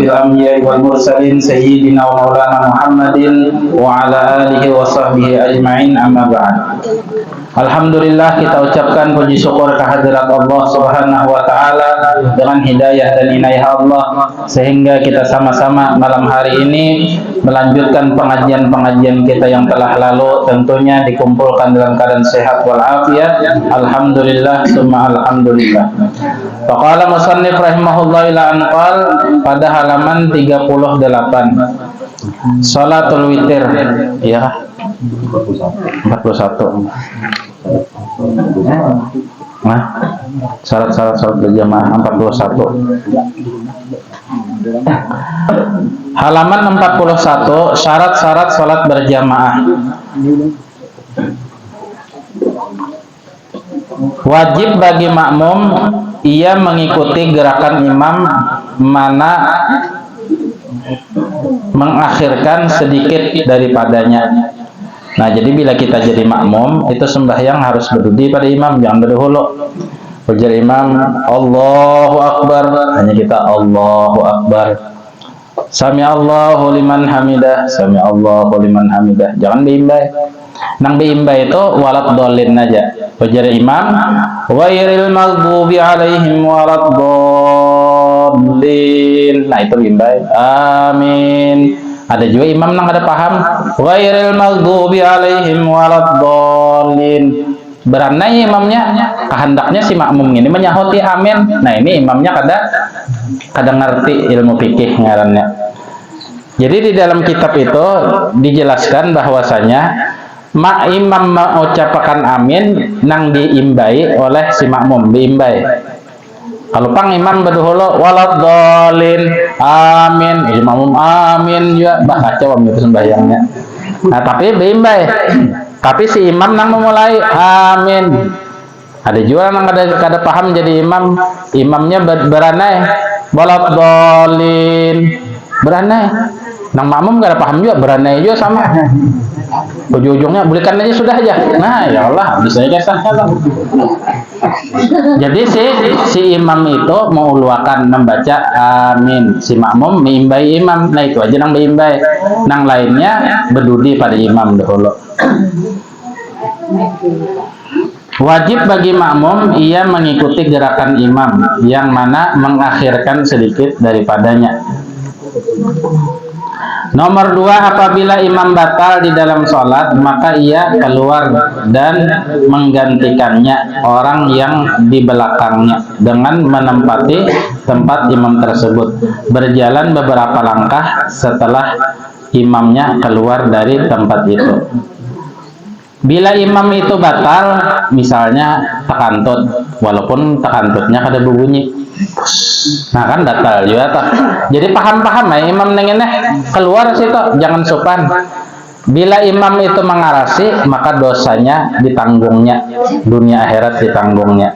الأنبياء والمرسلين سيدنا ومولانا محمد وعلى آله وصحبه أجمعين أما بعد. Alhamdulillah, kita ucapkan puji syukur kehadirat Allah Subhanahu wa taala dengan hidayah dan inayah Allah sehingga kita sama-sama malam hari ini melanjutkan pengajian-pengajian kita yang telah lalu, tentunya dikumpulkan dalam keadaan sehat walafiat. Alhamdulillah summa alhamdulillah. Faqala musannif rahimahullah ila anqal pada halaman 38. Salatul witir ya 41. Nah, syarat-syarat salat berjamaah 41. Halaman 41, syarat-syarat salat berjamaah. Wajib bagi makmum ia mengikuti gerakan imam mana mengakhirkan sedikit daripadanya. Nah, jadi bila kita jadi makmum, itu sembahyang harus berdiri pada imam, jangan berdahulu. Ujar imam, Allahu Akbar, hanya kita Allahu Akbar. Sami Allahu liman hamidah, Sami Allahu liman hamidah. Jangan biimbay. Nang biimbay itu walad dolin aja. Ujar imam, wairil maghdubi alaihim walad dolin. Nah, itu biimbay. Amin. Ada juga imam nang ada paham ghairil maghdubi alaihim waladdallin. Beranai imamnya kehendaknya si makmum ini menyahuti amin. Nah, ini imamnya kada ngerti ilmu fikih ngarannya. Jadi di dalam kitab itu dijelaskan bahwasanya imam mengucapkan amin nang diimbai oleh si makmum, diimbai. Kalau pang imam berdahulu waladdallin amin, imam amin juga kacau itu sembahyangnya. Nah, tapi bimbay. Tapi si imam nang memulai amin. Ada juga nang kada paham jadi imam, imamnya beranai waladdallin. Beranai. Nang makmum kada paham juga, beranai juga sama. Ujung-ujungnya belikan aja sudah aja. Nah, ya Allah, bisa aja salah. Jadi si imam itu menguluakan membaca amin, si makmum meimbai imam. Nah, itu aja nang meimbai. Nang lainnya berdiri pada imam dahulu. Wajib bagi makmum ia mengikuti gerakan imam yang mana mengakhirkan sedikit daripadanya. Nomor 2, apabila imam batal di dalam sholat, maka ia keluar dan menggantikannya orang yang di belakangnya dengan menempati tempat imam tersebut, berjalan beberapa langkah setelah imamnya keluar dari tempat itu. Bila imam itu batal, misalnya takantut, walaupun takantutnya kada berbunyi, nah kan batal juga tak. Jadi paham-paham ya imam nengeneh keluar situ, jangan sopan. Bila imam itu mengarasi, maka dosanya ditanggungnya, dunia akhirat ditanggungnya.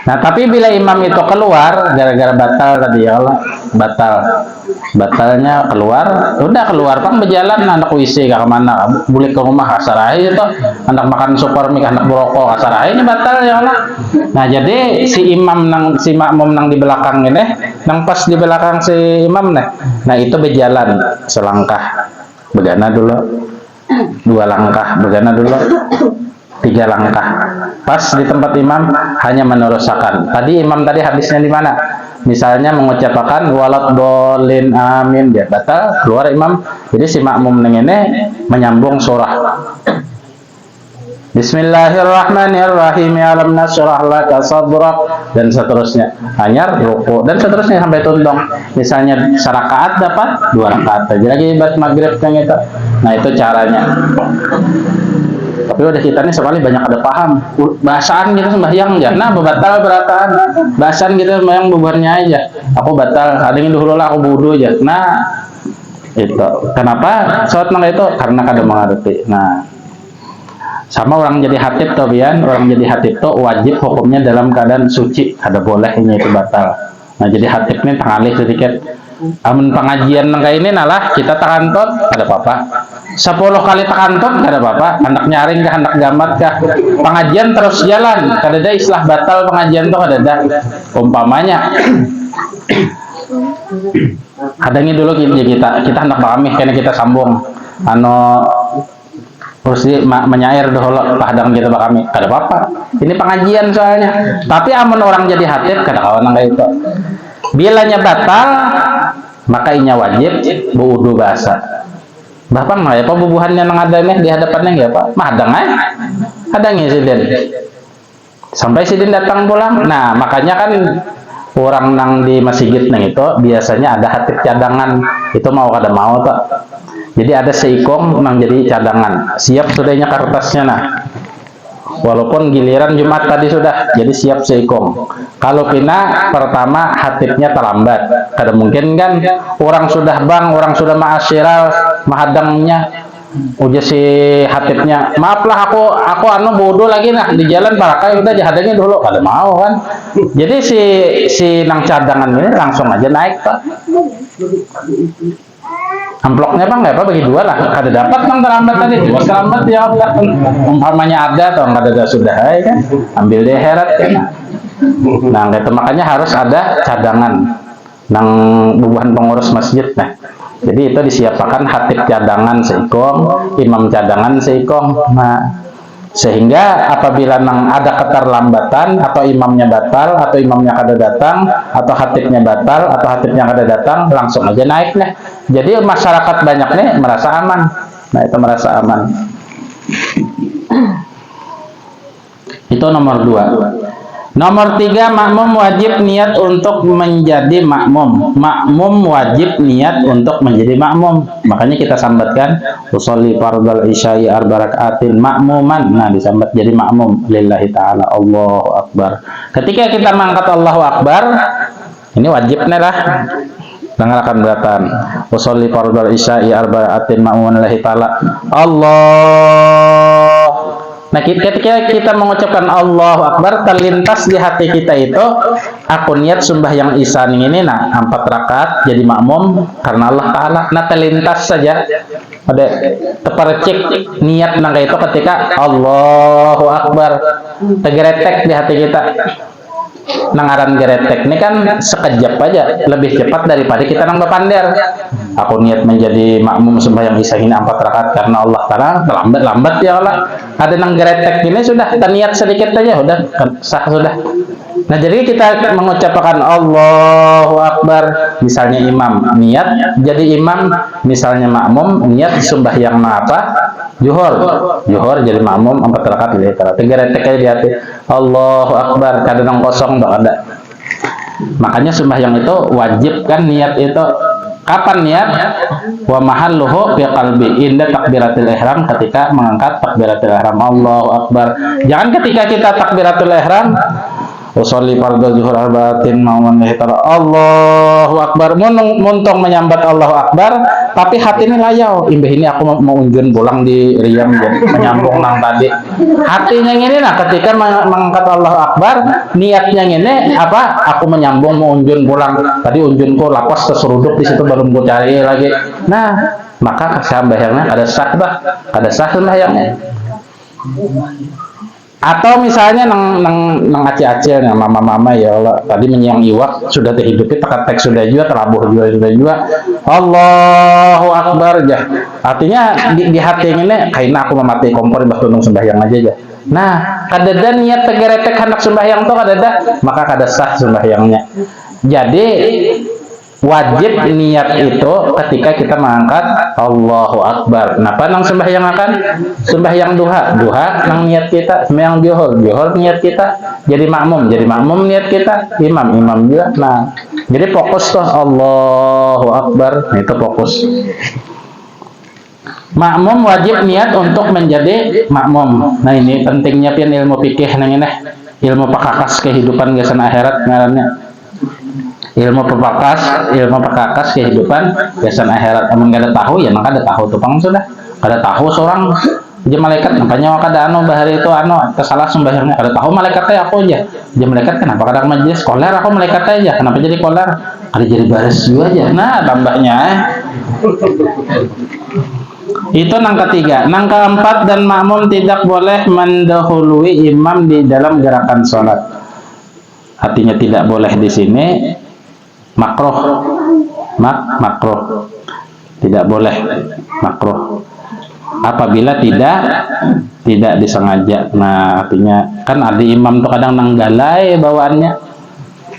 Nah, tapi bila imam itu keluar gara-gara batal tadi ya Allah, batalnya keluar, udah keluar pang berjalan, anak WC ke mana, boleh ke rumah asar aja itu, anak makan super mie, anak berokok asar aja, ini batal ya Allah. Nah, jadi si makmum nang di belakang ini, nang pas di belakang si imam nih, nah itu berjalan selangkah, begana dulu, 2 langkah, begana dulu, 3 langkah. Pas di tempat imam hanya meneruskan. Tadi imam tadi habisnya di mana? Misalnya mengucapkan waladdallin amin, dia batal, keluar imam. Jadi si makmum ini menyambung surah. Bismillahirrahmanirrahim, alam nashrah laka sadrak, dan seterusnya. Hanya ruku dan seterusnya sampai tundong. Misalnya serakaat dapat 2 rakaat aja lagi buat maghrib yang itu. Nah, itu caranya. Tapi udah kita nih sekali banyak ada paham bahasaan gitu sembahyang ya, nah batal berataan bahasaan gitu sembahyang bubarnya aja, aku batal ada yang dulu lah aku budu aja. Nah, itu kenapa sholat nang itu karena kada mengerti. Nah, sama orang jadi hatib tuh bian, orang jadi hatib tuh wajib hukumnya dalam keadaan suci, kada boleh ini itu batal. Nah, jadi hatib ini tengalih sedikit. Amun pengajian kayak ini nalah kita takantut ada apa-apa, 10 kali takantut ada apa-apa, hendak nyaring kah hendak gamat kah, pengajian terus jalan, kada ada istilah batal pengajian tuh kada ada. Umpamanya Hadangi dulu kita hendak kami karena kita sambung terus menyair dulu hadang kita kami kada apa-apa, ini pengajian soalnya. Tapi amun orang jadi hatib kada kawan kayak itu, bilanya batal maka inya wajib berwudu basah. Bapak mah ya apa bubuhannya nang adanya di hadapannya ya Pak? Mah hadangi sidin. Sampai sidin datang pulang. Nah, makanya kan orang nang di masjid nang itu biasanya ada hatib cadangan. Itu mau kada mau tuh. Jadi ada seikong nang jadi cadangan. Siap sudahnya kertasnya nah. Walaupun giliran Jumat tadi sudah, jadi siap seikong. Kalau pina pertama hatibnya terlambat, kada mungkin kan orang sudah orang sudah ma'asyiral mahadangnya, udah si hatibnya, maaflah aku bodoh lagi nah di jalan barakai udah dihadangin dulu, kada mau kan. Jadi si nang cadangan ini langsung aja naik Pak. Amploknya Bang nggak apa bagi dua lah, kada dapat Bang terlambat tadi, bos terlambat ya udah, umpamanya ada atau nggak ada sudah ya kan, ambil deh herat kan. Nah gitu, makanya harus ada cadangan nang bubuhan pengurus masjid nah. Jadi itu disiapkan hatib cadangan seikong, imam cadangan seikong. Nah sehingga apabila nang ada keterlambatan atau imamnya batal atau imamnya kada datang atau hatibnya batal atau hatibnya kada datang, langsung aja naik nih. Jadi masyarakat banyak nih merasa aman. Nah itu merasa aman. Itu nomor 2. Nomor 3, makmum wajib niat untuk menjadi makmum. Makmum wajib niat untuk menjadi makmum. Makanya kita sambatkan usolli fardal isya'i arba rakaatin makmuman. Nah, disambat jadi makmum lillahi ta'ala, Allahu akbar. Ketika kita mengangkat Allahu akbar, ini wajibnya lah. Dengarkan beratan. Usolli fardal isya'i arba rakaatin makmuman lillahi ta'ala, Allah. Nah, ketika kita mengucapkan Allahu Akbar, terlintas di hati kita itu, aku niat sembahyang Isya ini nah 4 rakaat jadi makmum karena Allah Ta'ala. Nah, terlintas saja ada tepercik niat nang itu ketika Allahu Akbar, tergeretek di hati kita. Nangaran geretek ini kan sekejap aja, lebih cepat daripada kita nang bepander. Aku niat menjadi makmum sembahyang Isya ini 4 rakaat karena Allah Ta'ala, lambat ya Allah. Ada nang geretek ini sudah, kita niat sedikit aja udah sah sudah. Nah jadi kita mengucapkan Allahu Akbar, misalnya imam niat jadi imam, misalnya makmum niat sembahyang apa? Juhur jadi makmum 4 rakaat gitu. Geretek aja di hati Allahu Akbar, kada nang kosong dok ada. Makanya sembahyang itu wajib kan niat itu. Kapan niat? Wa mahalluhu fi qalbi, inda takbiratul ihram, ketika mengangkat takbiratul ihram Allahu Akbar. Jangan ketika kita takbiratul ihram usolli fardhu zuhur arba'atin mauman hitara Allahu Akbar, muntong menyambat Allahu Akbar, tapi hati ini layau, imbah ini aku mau unjun pulang di Riam jadi menyambung nang tadi. Hatinya ini nah ketika mengangkat Allahu Akbar, niatnya ini apa? Aku menyambung mau unjun pulang. Tadi unjunku lapas keseruduk di situ baru mau cari lagi. Nah, maka sembahyangnya ada sah bah, ada sah sembahyangnya. Atau misalnya nang acil-acil nih mama ya Allah tadi menyiang iwak sudah terhidupi tekat sudah juga terabuh juga Allahu Akbar ya. Artinya di hati ini kayaknya aku memati kompor bah tunung sembahyang aja ya. Nah kadada niat tegeretek hendak sembahyang tuh kadada maka kada sah sembahyangnya. Jadi wajib niat itu ketika kita mengangkat Allahu Akbar. Nah, nang sembahyang akan sembahyang duha nang niat kita, sembahyang juhur niat kita, jadi makmum niat kita, imam juga. Nah, jadi fokus tuh Allahu Akbar, nah, itu fokus. Makmum wajib niat untuk menjadi makmum. Nah, ini pentingnya pian ilmu fikih nang ini, ilmu pakakas kehidupan gesan akhirat ngarannya. Ilmu pekakas kehidupan kesan akhirat. Emang gak ada tahu ya, maka ada tahu tupang sudah. Ada tahu seorang aja malaikat, makanya kada bahari itu kesalah sembahyangnya. Ada tahu malaikatnya aku aja. Aja malaikat kenapa kadang majelis koler aku malaikatnya aja. Kenapa jadi koler? Ada jadi baris juga aja. Nah, tambahnya itu nang ketiga. Nang keempat, dan makmum tidak boleh mendahului imam di dalam gerakan sholat. Artinya tidak boleh di sini makruh. Makruh. Tidak boleh, makruh. Apabila tidak disengaja. Nah, artinya kan ada imam tuh kadang nanggalai bawaannya.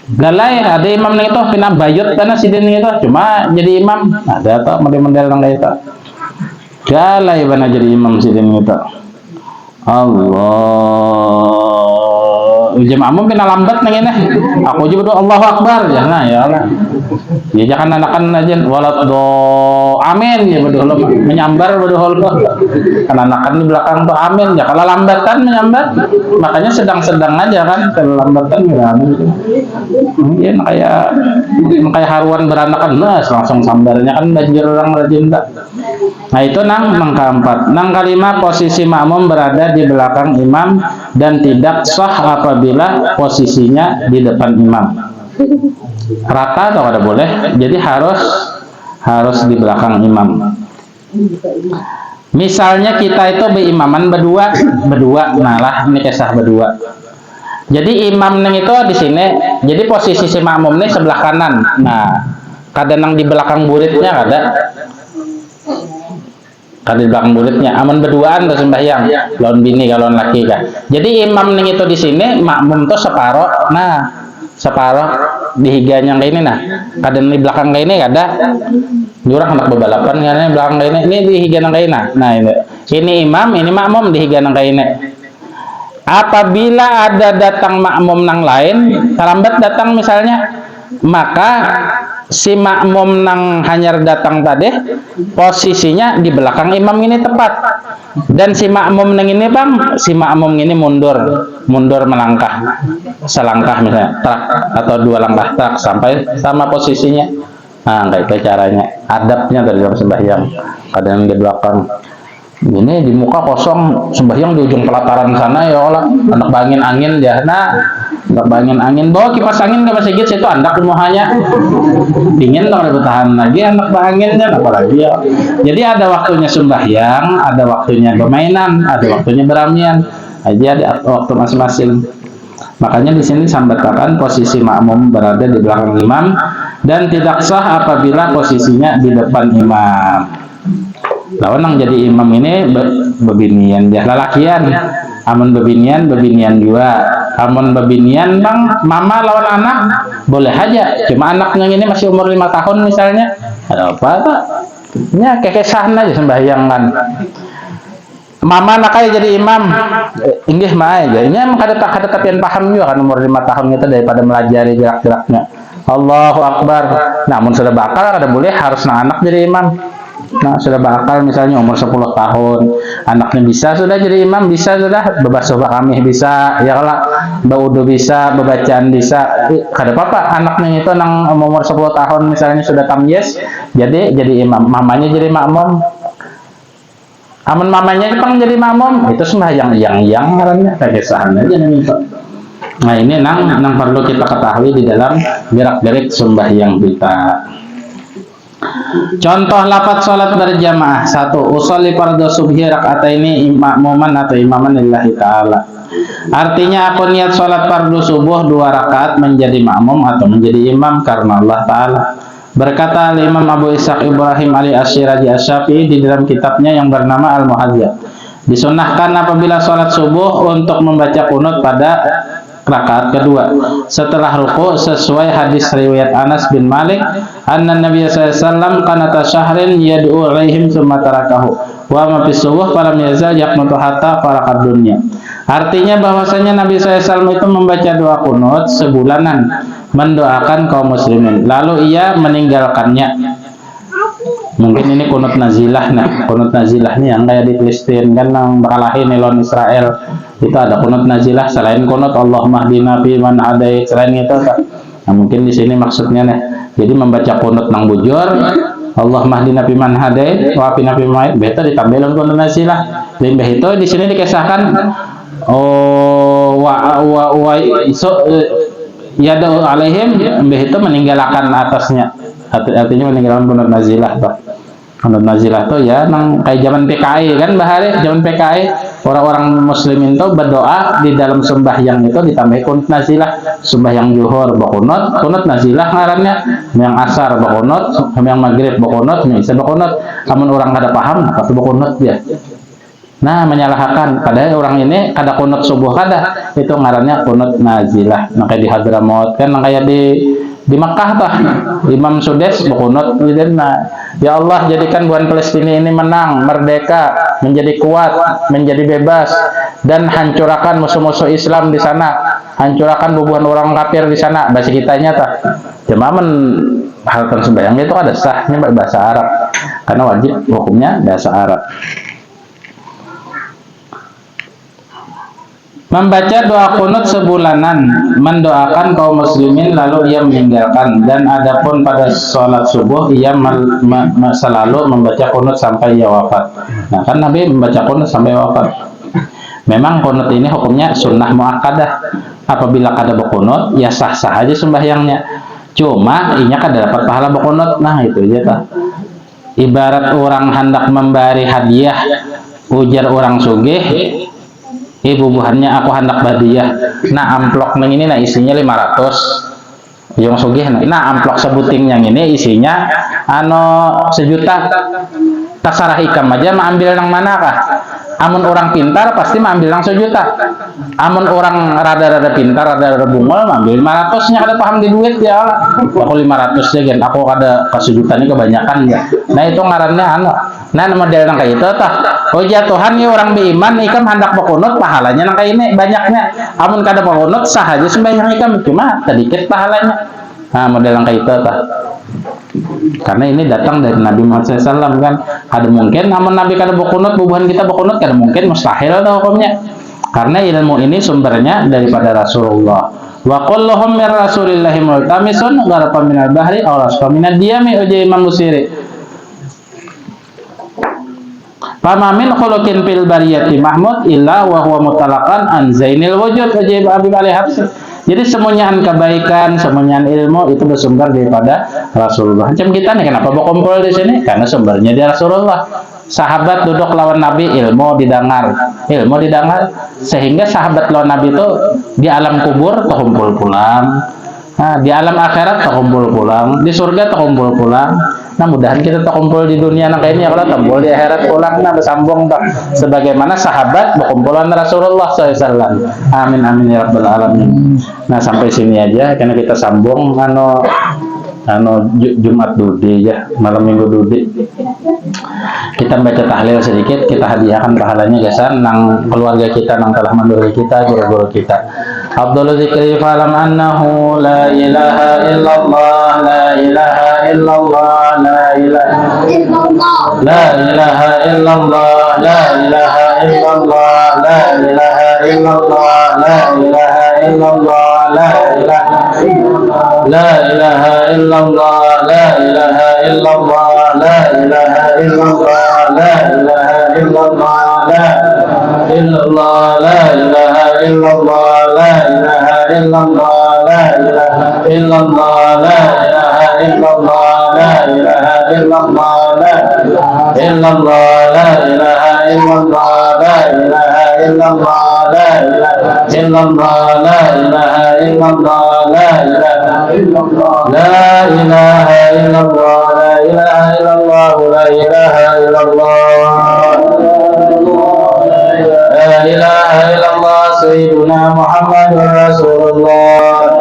Galai ada imam nih itu kena bayut karena sidin itu cuma jadi imam. Ada tuh model-model nang itu. Galai bana jadi imam sidin itu. Allah. Jemaah amum kena lambat nih ini. Aku juga doa Allahu Akbar ya nah ya Allah. Ya jangan anakan aja walat do amin ya betul menyambar betul kan anakan di belakang tuh amin ya kalau lambatan menyambar makanya sedang-sedang aja kan kalau lambatan ya mungkin kayak haruan beranakan nah langsung sambarnya kan banjir orang rajin tak. Nah itu nang keempat. Nang kelima, posisi makmum berada di belakang imam dan tidak sah apabila posisinya di depan imam. Rata atau kada boleh, jadi harus di belakang imam. Misalnya kita itu berimaman berdua, nah lah ini kisah berdua. Jadi imam neng itu di sini, jadi posisi si makmum nih sebelah kanan. Nah, kadang di belakang buritnya kada di belakang muridnya aman berduaan terus sembahyang lawan bini kalau laki kan. Jadi imam ning itu di sini makmum tuh separoh. Nah, separoh di higanya kayak ini nah. Kadang di belakang kayak ini kada. Jurang anak bebalapan karena belakang kayak ini di higanya kayak ini. Nah, ini imam, ini makmum di higanya kayak ini. Apabila ada datang makmum nang lain, terlambat datang misalnya, maka si makmum nang hanyar datang tadi posisinya di belakang imam ini tepat dan si makmum nang ini bang si makmum ini mundur melangkah selangkah misalnya trak atau dua langkah trak sampai sama posisinya. Nah kayak caranya adabnya dari dalam sembahyang kadang di belakang ini di muka kosong sembahyang di ujung pelataran sana ya Allah anak bangin angin ya nah anak bangin angin bawa kipas angin ke masjid situ andak semuanya dingin dong bertahan lagi anak banginnya apalagi ya jadi ada waktunya sembahyang ada waktunya permainan ada waktunya beramian aja di waktu masing-masing. Makanya di sini sambatakan posisi makmum berada di belakang imam dan tidak sah apabila posisinya di depan imam. Lawan yang jadi imam ini bebinian dia lalakian amun bebinian juga amun bebinian bang mama lawan anak boleh aja cuma anaknya ini masih umur 5 tahun misalnya ada apa tak nya kekesahan aja sembahyang kan mama anaknya jadi imam inggih mah aja ini emang kada tapian paham juga kan umur 5 tahun itu daripada melajari gerak-geraknya Allahu Akbar namun sudah bakal kada boleh harus anak jadi imam. Nah sudah bakal misalnya umur 10 tahun anaknya bisa sudah jadi imam bisa sudah bebas kami bisa ya kalau baudu bisa bebacaan bisa kada apa-apa anaknya itu nang umur 10 tahun misalnya sudah tamyiz jadi imam mamanya jadi makmum amun mamanya itu jadi makmum itu sembahyang yang ngarannya kegesahan aja nih. Nah ini nang perlu kita ketahui di dalam gerak-gerik sembahyang kita. Contoh lafaz salat berjamaah 1. Usolli fardhu subhi raka'ataini makmuman atau imaman lillahi ta'ala. Artinya aku niat salat fardhu subuh 2 rakaat menjadi makmum atau menjadi imam karena Allah Ta'ala. Berkata Imam Abu Ishaq Ibrahim Ali Asyiraji Asy-Syafi'i di dalam kitabnya yang bernama Al-Muhadzab. Disunahkan apabila salat subuh untuk membaca kunut pada rakaat kedua setelah ruku sesuai hadis riwayat Anas bin Malik anna Nabi sallallahu alaihi wasallam qanata syahrin yad'u alaihim tsumma tarakahu wa ma fi subuh falam yazal yaqnutu hatta faraqad dunya. Artinya bahwasanya Nabi sallallahu alaihi wasallam itu membaca doa kunut sebulanan mendoakan kaum muslimin lalu ia meninggalkannya. Mungkin ini kunut nazilah kunut nazilah nih yang kayak di Palestina kan yang berkalahin lawan Israel itu ada kunut nazilah selain kunut Allahumma hdina fi man hadait selain itu nah mungkin di sini maksudnya nih jadi membaca kunut nang bujur Allahumma hdina fi man hadait wa afina fi man beta ditambahin kunut nazilah dan itu di sini dikisahkan yad'u alaihim itu meninggalkan atasnya artinya meninggalkan kunut nazilah toh. Kunut nazilah tuh ya nang kayak zaman PKI kan bahari zaman PKI orang-orang muslimin itu berdoa di dalam sembahyang itu ditambah kunut nazilah. Sembahyang zuhur bakunut, kunut nazilah ngarannya, yang asar bakunut, yang maghrib bakunut, yang isya bakunut. Amun orang kada paham, pasti bakunut dia. Nah, menyalahkan padahal orang ini kada kunut subuh kada, itu ngarannya kunut nazilah. Nah, kayak di Hadramaut kan, kayak di Makkah tah Imam Sudes bakunut nah, ya Allah jadikan bulan Palestina ini menang, merdeka, menjadi kuat, menjadi bebas, dan hancurkan musuh-musuh Islam di sana, hancurkan bubuhan orang kafir di sana. Bahasa kitanya tah cuma halkan sembahyang itu ada sahnya bahasa Arab karena wajib hukumnya bahasa Arab. Membaca doa kunut sebulanan, mendoakan kaum muslimin lalu ia meninggalkan. Dan adapun pada sholat subuh ia selalu membaca kunut sampai ia wafat. Nah kan Nabi membaca kunut sampai wafat. Memang kunut ini hukumnya sunnah muakkadah. Apabila kada berkunut ya sah-sah aja sembahyangnya. Cuma inya kada dapat pahala berkunut. Nah itu aja tak. Ibarat orang hendak memberi hadiah, ujar orang sugih, bubuhannya aku hendak hadiah. Nah amplok neng ini nah isinya 500. Yang sugih nah amplok sebuting yang ini isinya sejuta. Terserah ikam aja mau ambil yang mana kah? Amun orang pintar pasti mau ambil yang sejuta. Amun orang rada-rada pintar, rada-rada bungol ambil 500-nya kada paham di duit ya. Aku 500 aja gen, aku kada ke sejuta ini kebanyakan ya. Nah itu ngarannya nah model nang kayak itu tah. Oh ya Tuhan ya orang beriman ikam hendak berkunut pahalanya nang kayak ini banyaknya. Amun kada berkunut sah aja sembahyang ikam cuma sedikit pahalanya. Nah model nang kayak itu tah. Karena ini datang dari Nabi Muhammad SAW kan, ada mungkin namun Nabi kada berkunut, bubuhan kita berkunut kada mungkin, mustahil atau hukumnya. Karena ilmu ini sumbernya daripada Rasulullah. Wa kulluhum min Rasulillahi multamisun gharafa minal bahri aw rasfa minad diyami uji Imam Busiri. Fama min khuluqin fil bariyati mahmud illa wa huwa mutalaqan an zainil wujud uji Habib Ali Habsyi. Jadi semuanya kebaikan, semuanya ilmu itu bersumber daripada Rasulullah. Macam kita nih, kenapa berkumpul di sini? Karena sumbernya dari Rasulullah. Sahabat duduk lawan Nabi, ilmu didengar, sehingga sahabat lawan Nabi itu di alam kubur terkumpul pulang, di alam akhirat terkumpul pulang, di surga terkumpul pulang. Nah mudahan kita terkumpul di dunia nah kayaknya kalau terkumpul di akhirat pulang nah bersambung tak sebagaimana sahabat berkumpulan Rasulullah SAW. Amin amin ya rabbal alamin. Nah sampai sini aja karena kita sambung Jumat Dudi ya, malam Minggu Dudi. Kita baca tahlil sedikit, kita hadiahkan pahalanya gesan nang keluarga kita, nang telah mendahului kita, guru-guru kita. Abdul Zikri falam annahu la ilaha illallah, la ilaha illallah, la ilaha illallah, la ilaha illallah, la ilaha illallah, la ilaha illallah, la ilaha illallah, la ilaha la ilaha illallah, la ilaha illallah, la ilaha illallah, la ilaha illallah, la illallah, la ilaha illallah, la ilaha illallah, la ilaha illallah, la ilaha illallah, la ilaha illallah, la illallah, la ilaha illallah, la ilaha illallah, la ilaha illallah, la ilaha illallah, la ilaha illallah, la ilaha illallah, la ilaha illallah, la ilaha illallah, la ilaha illallah, sayyiduna Muhammadur Rasulullah.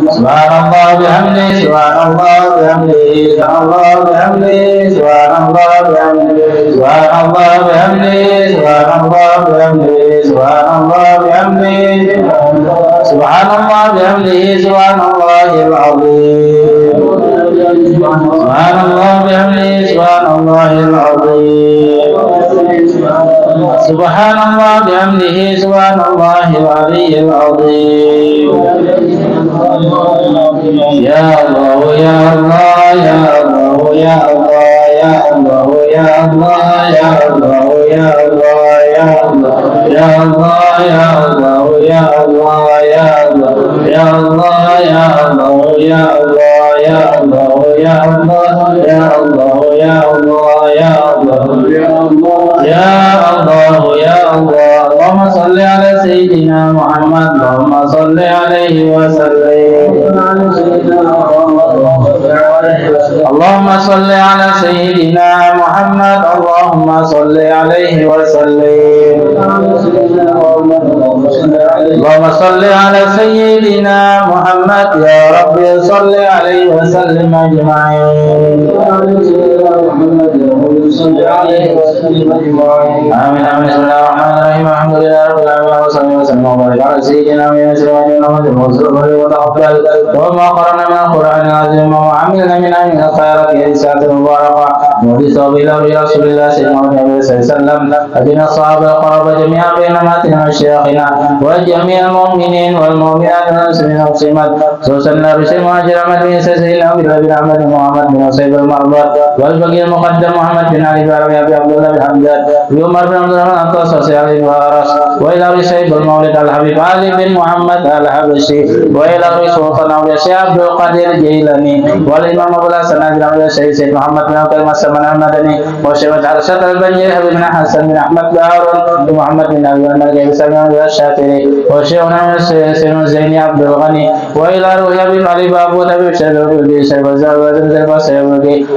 Subhanallah bihamdihi, subhanallah bihamdihi, subhanallah bihamdihi, subhanallah bihamdihi, subhanallah bihamdihi, subhanallah bihamdihi, subhanallah bihamdihi, subhanallah bihamdihi, subhanallahil azim, subhanallah bihamdihi, subhanallahil azim, subhanallah bihamdihi, subhanallahil aliyyil azim. Ya Allah, ya Allah, ya Allah, ya Allah, ya Allah, ya Allah, ya Allah, ya Allah, ya Allah, ya Allah, ya Allah, ya Allah, ya Allah, ya Allah, ya Allah, ya Allah, ya Allah ya Allah ya Allah ya Allah ya Allah ya Allah ya Allah Allahumma salli ala sayyidina Muhammad Allahumma salli alaihi wa sallim Allahumma salli ala sayyidina Muhammad Allahumma salli alaihi wa sallim Allahumma salli ala sayyidina Muhammad ya Rabbi salli alaihi wa sallim ajma'in Amin amin bismillahirrahmanirrahim alhamdulillahi rabbil alamin wa sallallahu wa sallam wa baraka ala sayyidina Muhammad wa sallallahu wa taqabbal wa ma qara'na min al-Qur'an al-azim wa 'amilna min al-khairat ya sa'atul mubarakah wa bi sawabila rasulillah sallallahu alaihi wasallam adina sahabal qaraba jami'an baina matina wa syakhina wa jami'al mu'minin wal mu'minat wal muslimin wal muslimat susanna bi muhajir Ahmad bin Sayyidina bin Ahmad bin Muhammad bin Sayyid al-Marbat wal baqi al-muqaddam Muhammad bin Ali bin Abi Abdullah bin Hamdan bi Umar bin Abdul Rahman Atas Sosial Waras wa ila Sayyid al-Maulid al-Habib Ali bin Muhammad al-Habashi wa ila Sultan Awliya Syekh Abdul Qadir Jailani wal Imam Abu Hasan bin Abdul Sayyid Muhammad bin Abdul Masaman al-Madani wa Syekh Al-Arsyad al-Banjir Habib bin Hasan bin Ahmad Harun bin Muhammad bin Abi Al-Marji bin Salam bin Syatiri wa Syekh Zaini Abdul Ghani wa ila Ruhi Habib Ali Babu Habib Syekh bin Syekh Bazar wa Syekh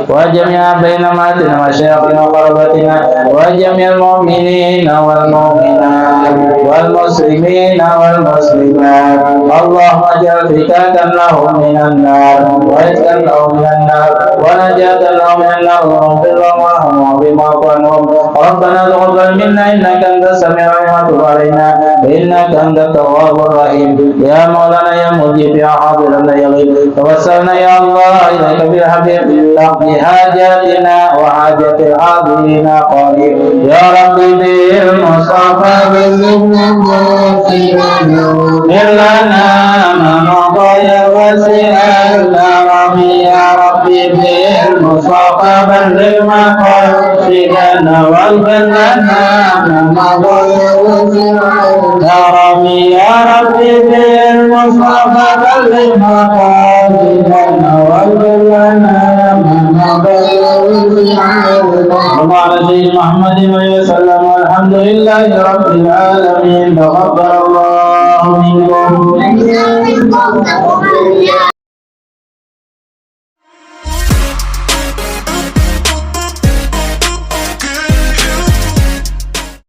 wa jami'a baina matina wa syayikhina wa qarabatina wa jami'al mu'minina wal mu'minat wal muslimina wal muslimat Allahumma ij'al fikatan lahum minan nar wa rizqan lahum minan nar wa najatan lahum minan nar wa ighfir lahum warhamhum bima anhum Rabbana taqabbal minna innaka antas samiul alim wa tub alaina innaka antat tawwabur rahim ya maulana ya mujib ya hadiran ya ghaib tawassalna ya Allah ilaika bil habib taqdi hajatina wa hajatil hadirina qarib ya rabbi bil mustafa bil lana ma maqaya wasi'alna ya rabbi bil mustafa bil maqasidana wal lana ma maqaya wasi'alna ya rabbi bil mustafa bil maqasidana wal lana وعلى سيدنا محمد وسلم والحمد لله رب العالمين تقبل الله منكم